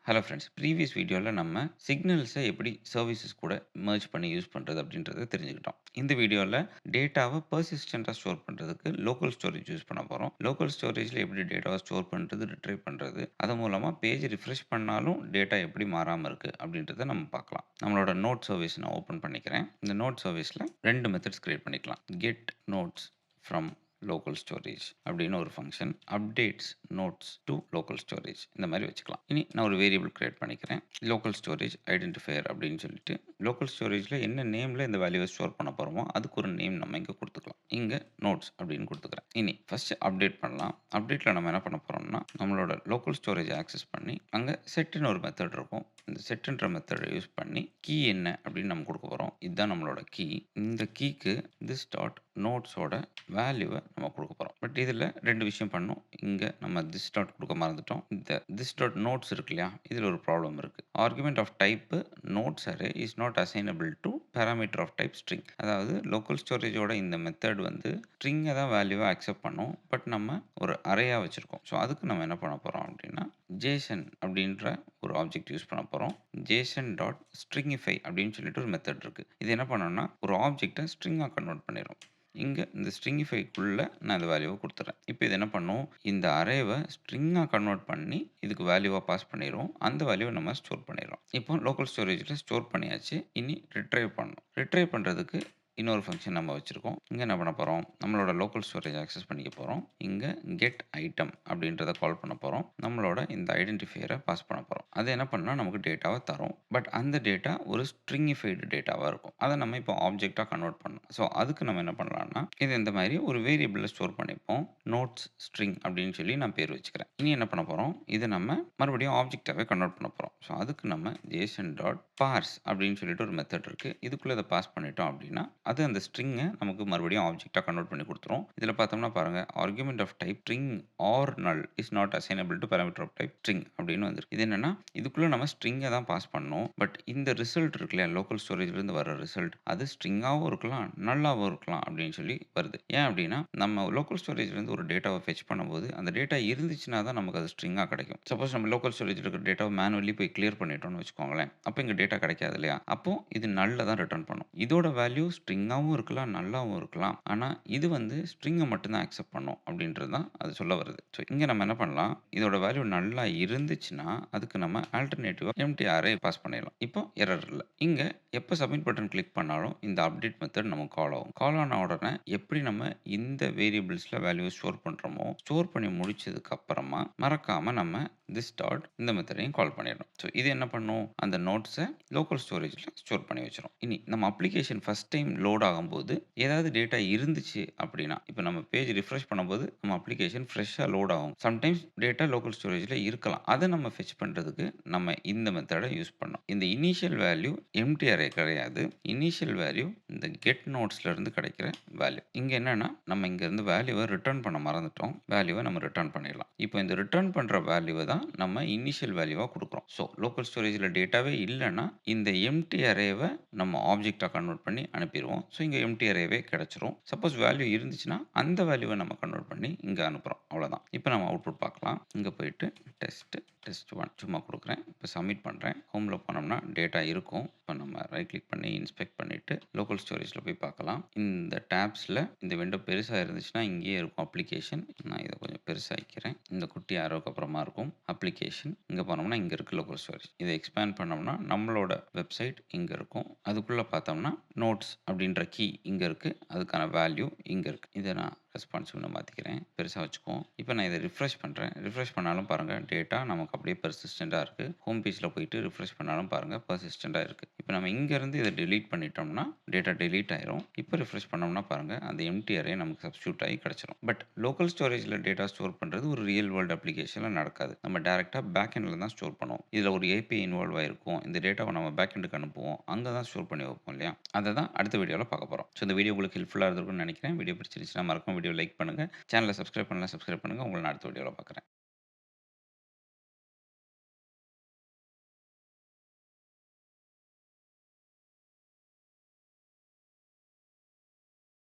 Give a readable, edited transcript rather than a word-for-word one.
Hello friends. Previous வீடியோல நம்ம சிக்னல்ஸ எப்படி சர்வீசஸ் கூட மெர்ஜ் பண்ணி யூஸ் பண்றது அப்படின்றத தெரிஞ்சுக்கிட்டோம். இந்த வீடியோல டேட்டாவ பெர்சிஸ்டென்ட்டா ஸ்டோர் பண்றதுக்கு லோக்கல் ஸ்டோரேஜ் யூஸ் பண்ண போறோம். லோக்கல் ஸ்டோரேஜ்ல எப்படி டேட்டாவ ஸ்டோர் பண்றது, ரிட்ரைவ் பண்றது, அதன் மூலமா பேஜ் ரிஃப்ரெஷ் பண்ணாலும் டேட்டா எப்படி மாறாம இருக்கு அப்படின்றத நம்ம பார்க்கலாம். நம்மளோட நோட் சர்வீஸ் நான் ஓப்பன் பண்ணிக்கிறேன். இந்த நோட் சர்வீஸ்ல 2 மெத்தட்ஸ் கிரியேட் பண்ணிக்கலாம். Get notes from local storage அப்படின்னு ஒரு function, updates notes to local storage இந்த மாதிரி வச்சுக்கலாம். இனி நான் ஒரு வேரியபிள் கிரியேட் பண்ணிக்கிறேன். லோக்கல் ஸ்டோரேஜ் ஐடென்டிஃபையர் அப்படின்னு சொல்லிட்டு லோக்கல் ஸ்டோரேஜ்ல என்ன நேம்ல இந்த வேல்யூவை ஸ்டோர் பண்ண போறோமோ அதுக்கு ஒரு நேம் நம்ம இங்க கொடுத்துக்கலாம். இங்க நோட்ஸ் அப்படின்னு கொடுத்துக்கிறேன். இனி ஃபர்ஸ்ட் அப்டேட் பண்ணலாம். அப்டேட்ல நம்ம என்ன பண்ண போறோம்னா நம்மளோட லோக்கல் ஸ்டோரேஜ் ஆக்சஸ் பண்ணி அங்க செட்னு ஒரு மெத்தட் இருக்கும். இந்த செட்ன்ற மெத்தடை யூஸ் பண்ணி கீ என்ன அப்படின்னு நம்ம கொடுக்க போறோம். இதுதான் நம்மளோட கீ. இந்த கீக்கு this டாட் நோட்ஸோட வேல்யூவை நம்ம கொடுக்க போறோம். பட் இதில் 2 விஷயம் பண்ணணும். இங்கே நம்ம this டாட் கொடுக்க மறந்துட்டோம். இந்த this டாட் நோட்ஸ் இருக்கு இல்லையா, இதில் ஒரு ப்ராப்ளம் இருக்கு. Argument of type notes array is not assignable to parameter of type string. அதாவது லோக்கல் ஸ்டோரேஜோட இந்த மெத்தட் வந்து ஸ்ட்ரிங்கை தான் வேல்யூவை அக்செப்ட் பண்ணும். பட் நம்ம ஒரு அரேயாக வச்சிருக்கோம். ஸோ அதுக்கு நம்ம என்ன பண்ண போறோம் அப்படின்னா ஜேசன் அப்படின்ற ஒரு ஆப்ஜெக்ட் யூஸ் பண்ண போறோம். ஜேசன் டாட் ஸ்ட்ரிங்கிஃபை அப்படின்னு சொல்லிட்டு ஒரு மெத்தட் இருக்கு. இது என்ன பண்ணணும்னா ஒரு ஆப்ஜெக்ட்டை ஸ்ட்ரிங்காக கன்வெர்ட் பண்ணிடும். இங்க இந்த ஸ்ட்ரிங்கிஃபைக்குள்ள நான் இந்த வேல்யூவை கொடுத்துறேன். இப்போ இது என்ன பண்ணும், இந்த அரேவை ஸ்ட்ரிங்கா கன்வெர்ட் பண்ணி இதுக்கு வேல்யூவா பாஸ் பண்ணிரும். அந்த வேல்யூவை நம்ம ஸ்டோர் பண்ணிடுறோம். இப்போ லோக்கல் ஸ்டோரேஜ்ல ஸ்டோர் பண்ணியாச்சு. இனி ரிட்ரைவ் பண்ணணும். ரிட்ரைவ் பண்றதுக்கு இன்னொரு ஃபங்ஷன் நம்ம வச்சிருக்கோம். இங்க என்ன பண்ண போறோம், நம்மளோட லோக்கல் ஸ்டோரேஜ் ஆக்சஸ் பண்ணிக்க போறோம். இங்க கெட் ஐட்டம் அப்படின்றத கால் பண்ண போறோம். நம்மளோட இந்த ஐடென்டிஃபையரை பாஸ் பண்ண போறோம். அது என்ன பண்ணா நமக்கு டேட்டாவை தரும். பட் அந்த டேட்டா ஒரு ஸ்ட்ரிங்கிஃபைடு டேட்டாவா இருக்கும். அதை நம்ம இப்போ ஆப்ஜெக்ட்டா கன்வெர்ட் பண்ணணும். ஸோ அதுக்கு நம்ம என்ன பண்ணலாம்னா இது இந்த மாதிரி ஒரு வேரியபிள்ல ஸ்டோர் பண்ணிப்போம். நோட்ஸ் ஸ்ட்ரிங் அப்படின்னு சொல்லி நான் பேர் வச்சுக்கிறேன். இனி என்ன பண்ண போறோம், இதை நம்ம மறுபடியும் ஆப்ஜெக்டாவே கன்வெர்ட் பண்ண போறோம். ஸோ அதுக்கு நம்ம ஜேசன் டாட் பார்ஸ் அப்படின்னு சொல்லிட்டு ஒரு மெத்தட் இருக்கு. இதுக்குள்ள இதை பாஸ் பண்ணிட்டோம் அப்படின்னா அது அந்த ஸ்ட்ரிங்கை நமக்கு மறுபடியும் ஆப்ஜெக்டா கன்வெர்ட் பண்ணி கொடுத்துரும். இதில் பார்த்தோம்னா பாருங்க, argument of type string or null is not assignable to parameter of type string அப்படின்னு வந்துருக்கு. இது என்னன்னா இதுக்குள்ள நம்ம ஸ்ட்ரிங்கை தான் பாஸ் பண்ணோம். பட் இந்த ரிசல்ட் இருக்கு இல்லையா, லோக்கல் ஸ்டோரேஜ்ல இருந்து வர ரிசல்ட் அது ஸ்ட்ரிங்காகவும் இருக்கலாம், நல்லாவும் இருக்கலாம் அப்படின்னு சொல்லி வருது. ஏன் அப்படின்னா நம்ம லோக்கல் ஸ்டோரேஜ்ல இருந்து ஒரு டேட்டாவை ஃபெச் பண்ணும்போது அந்த டேட்டா இருந்துச்சுன்னா தான் நமக்கு அது ஸ்ட்ரிங்கா கிடைக்கும். சப்போஸ் நம்ம லோக்கல் ஸ்டோரேஜ் இருக்கிற டேட்டாவை மேனுவலி போய் கிளியர் பண்ணிட்டோம்னு வச்சுக்கோங்களேன், அப்போ இங்க டேட்டா கிடைக்காது இல்லையா, அப்போ இது நல்ல தான் ரிட்டர்ன் பண்ணும். இதோட வேல்யூ ஸ்ட்ரிங்காவும் இருக்கலாம், நல்லாவும் இருக்கலாம். ஆனா இது வந்து ஸ்ட்ரிங்கை மட்டும் தான் அக்செப்ட் பண்ணும் அப்படின்றது தான் அது சொல்ல வருது. ஸோ இங்க நம்ம என்ன பண்ணலாம், இதோட வேல்யூ நல்லா இருந்துச்சுன்னா அதுக்கு நம்ம ஆல்டர்னேட்டிவா எம்ப்டி அரே பாஸ் பண்ணிடலாம். இப்போ எரர் இல்லை. இங்க எப்போ சப்மிட் பட்டன் கிளிக் பண்ணாலும் இந்த அப்டேட் மெத்தட் நமக்கு கால் ஆகும். கால் ஆன உடனே எப்படி நம்ம இந்த வேரியபிள்ஸ்ல வேல்யூ ஸ்டோர் பண்றோமோ ஸ்டோர் பண்ணி முடிச்சதுக்கு அப்புறமா மறக்காம நம்ம திஸ் டாட் இந்த மெத்தடையும் கால் பண்ணிடணும். ஸோ இது என்ன பண்ணும், அந்த நோட்ஸை லோக்கல் ஸ்டோரேஜ்ல ஸ்டோர் பண்ணி வச்சிரும். இனி நம்ம அப்ளிகேஷன் ஃபர்ஸ்ட் டைம் லோட் ஆகும்போது ஏதாவது டேட்டா இருந்துச்சு அப்படின்னா, இப்போ நம்ம பேஜ் ரிஃப்ரெஷ் பண்ணும்போது நம்ம அப்ளிகேஷன் ஃப்ரெஷ்ஷாக லோட் ஆகும். சம்டைம்ஸ் டேட்டா லோக்கல் ஸ்டோரேஜ்ல இருக்கலாம். அதை நம்ம ஃபெச் பண்றதுக்கு நம்ம இந்த மெத்தடை யூஸ் பண்ணோம். இந்த இனிஷியல் வேல்யூ எம்ப்டி அரே கிடையாது. இனிஷியல் வேல்யூ இந்த கெட் நோட்ஸ்ல இருந்து கிடைக்கிற வேல்யூ. இங்க என்னன்னா நம்ம இங்க இருந்து வேல்யூவை ரிட்டர்ன் பண்ண மறந்துட்டோம். வேல்யூவை நம்ம ரிட்டர்ன் பண்ணிடலாம். இப்போ இந்த ரிட்டர்ன் பண்ற வேல்யூவை தான் நம்ம இனிஷியல் வேல்யூவா கொடுக்குறோம். ஸோ லோக்கல் ஸ்டோரேஜ்ல டேட்டாவே இல்லைன்னா இந்த எம்ப்டி அரேவை நம்ம ஆப்ஜெக்டா கன்வெர்ட் பண்ணி அனுப்பிடுவோம். ஸோ இங்க எம்ப்டி அரேவே கிடைச்சிரும். சப்போஸ் வேல்யூ இருந்துச்சுன்னா அந்த வேல்யூவை நம்ம கன்வெர்ட் பண்ணி இங்க அனுப்புறோம். அவ்வளவுதான். இப்போ நம்ம அவுட்புட் பார்க்கலாம். இங்க போயிட்டு டெஸ்ட் 1 சும்மா கொடுக்குறேன். இப்போ சப்மிட் பண்றேன். ஹோம்ல போனோம்னா டேட்டா இருக்கும். இப்போ நம்ம ரைட் கிளிக் பண்ணி இன்ஸ்பெக்ட் பண்ணிட்டு லோக்கல் ஸ்டோரேஜ்ல போய் பார்க்கலாம். இந்த டேப்ஸ்ல இந்த விண்டோ பெருசா இருந்துச்சுன்னா இங்கேயே இருக்கும் அப்ளிகேஷன். நான் இதை கொஞ்சம் பெருசாக்கிறேன். இந்த குட்டி ஆரோக்கு அப்புறமா இருக்கும் அப்ளிகேஷன். இங்க போனோம்னா இங்க இருக்கு லோக்கல் ஸ்டோரேஜ். இதை எக்ஸ்பேண்ட் பண்ணோம்னா நம்மளோட வெப்சைட் இங்க இருக்கும். அதுக்குள்ள பார்த்தோம்னா நோட்ஸ் அப்படின்ற கீ இங்க இருக்கு. அதுக்கான வேல்யூ இங்க இருக்கு. இதை நான் ரெஸ்பான்சிவ்னு மாத்திக்கிறேன். பெருசா வச்சுக்குவோம். இப்போ நான் இதை ரிஃப்ரெஷ் பண்றேன். ரிஃப்ரெஷ் பண்ணாலும் பாருங்க டேட்டா நமக்கு அப்படியே பெர்சிஸ்டென்ட்டா இருக்கு. ஹோம் பேஜ்ல போயிட்டு ரிஃப்ரெஷ் பண்ணாலும் பாருங்க பெர்சிஸ்டென்ட்டா இருக்கு. இப்போ நம்ம இங்க இருந்து இதை டெலீட் பண்ணிட்டோம்னா டேட்டா டெலீட் ஆயிரும். இப்போ ரிஃப்ரெஷ் பண்ணோம்னா பாருங்க அந்த எம்ப்டி அரே நமக்கு சப்ஸ்டிட்யூட் ஆகி கிடைச்சிரும். பட் லோக்கல் ஸ்டோரேஜ்ல டேட்டா ஸ்டோர் பண்றது ஒரு ரியல் வேர்ல்ட் அப்ளிகேஷன்ல நடக்காது. நம்ம டைரக்டா பேக் எண்ட்ல தான் ஸ்டோர் பண்ணுவோம். இதுல ஒரு ஏபிஐ இன்வால்வ் ஆயிருக்கும். இந்த டேட்டாவை நம்ம பேக் எண்டுக்கு அனுப்புவோம். அங்க தான் ஸ்டோர் பண்ணி வைப்போம் இல்லையா, அதை தான் அடுத்த வீடியோல பார்க்க போறோம். ஸோ இந்த வீடியோ உங்களுக்கு ஹெல்ப்ஃபுல்லா இருந்திருக்கும்னு நினைக்கிறேன். வீடியோ பிடிச்சிருந்துச்சுன்னா மறக்காம வீடியோ லைக் பண்ணுங்க. சேனலை சப்ஸ்கிரைப் பண்ணலாம், சப்ஸ்கிரைப் பண்ணுங்க. உங்களை நான் அடுத்த வீடியோல பார்க்குறேன்.